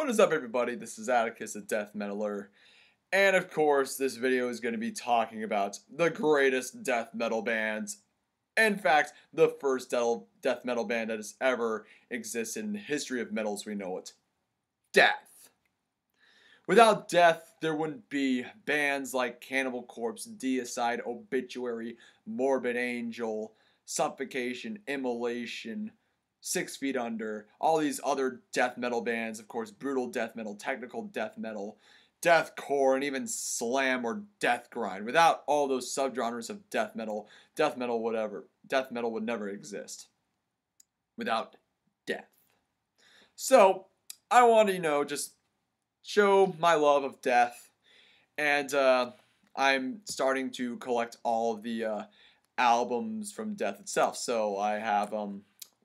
What is up, everybody? This is Atticus, the Death Metaler, and of course, this video is going to be talking about the greatest death metal bands. In fact, the first death metal band that has ever existed in the history of metal as we know it. Death. Without Death, there wouldn't be bands like Cannibal Corpse, Deicide, Obituary, Morbid Angel, Suffocation, Immolation, 6 Feet Under, all these other death metal bands, of course, brutal death metal, technical death metal, deathcore, and even slam or death grind. Without all those subgenres of death metal would never exist without death. So, I want to, just show my love of death, and I'm starting to collect all of the albums from Death itself. So, I have,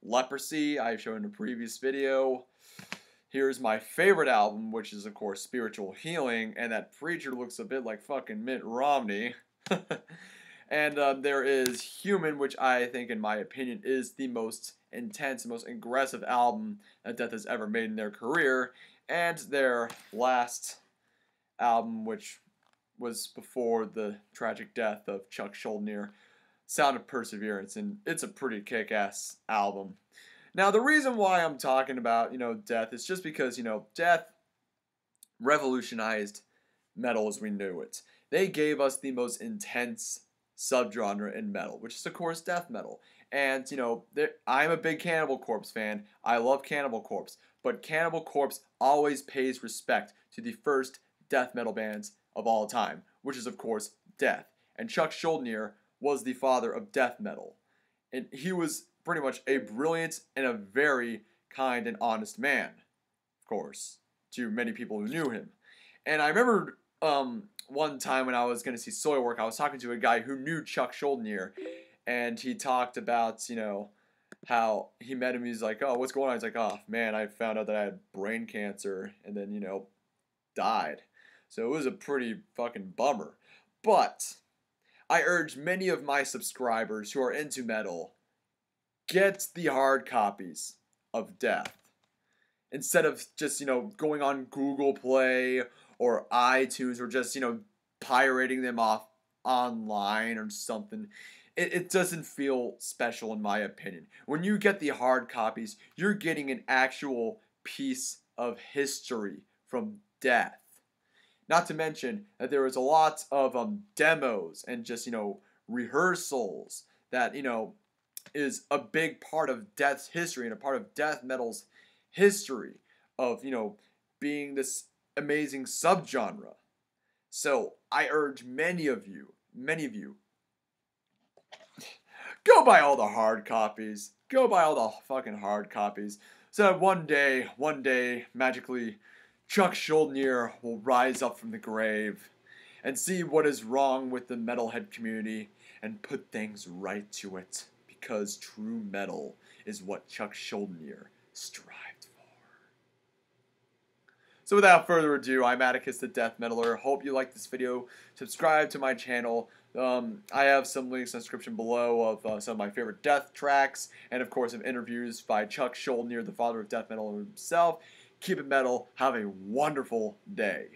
Leprosy, I've shown in a previous video. Here's my favorite album, which is, of course, Spiritual Healing, and that preacher looks a bit like fucking Mitt Romney. And there is Human, which I think, in my opinion, is the most intense, most aggressive album that Death has ever made in their career. And their last album, which was before the tragic death of Chuck Schuldiner, Sound of Perseverance, and it's a pretty kick-ass album. Now, the reason why I'm talking about, Death is just because, Death revolutionized metal as we knew it. They gave us the most intense subgenre in metal, which is, of course, death metal. And, I'm a big Cannibal Corpse fan. I love Cannibal Corpse. But Cannibal Corpse always pays respect to the first death metal bands of all time, which is, of course, Death. And Chuck Schuldiner was the father of death metal. And he was pretty much a brilliant and a very kind and honest man, of course, to many people who knew him. And I remember one time when I was going to see Soilwork, I was talking to a guy who knew Chuck Schuldiner, and he talked about, how he met him. He's like, oh, what's going on? He's like, oh, man, I found out that I had brain cancer and then, died. So it was a pretty fucking bummer. But I urge many of my subscribers who are into metal, get the hard copies of Death. Instead of just, going on Google Play or iTunes or just, pirating them off online or something. It doesn't feel special in my opinion. When you get the hard copies, you're getting an actual piece of history from Death. Not to mention that there was a lot of demos and just, rehearsals that, is a big part of Death's history and a part of death metal's history of, being this amazing subgenre. So I urge many of you, go buy all the hard copies. Go buy all the fucking hard copies. So that one day, magically, Chuck Schuldiner will rise up from the grave and see what is wrong with the metalhead community and put things right to it. Because true metal is what Chuck Schuldiner strived for. So without further ado, I'm Atticus the Death Metaler. Hope you liked this video. Subscribe to my channel. I have some links in the description below of some of my favorite death tracks, and of course of interviews by Chuck Schuldiner, the father of death metal himself. Keep it metal. Have a wonderful day.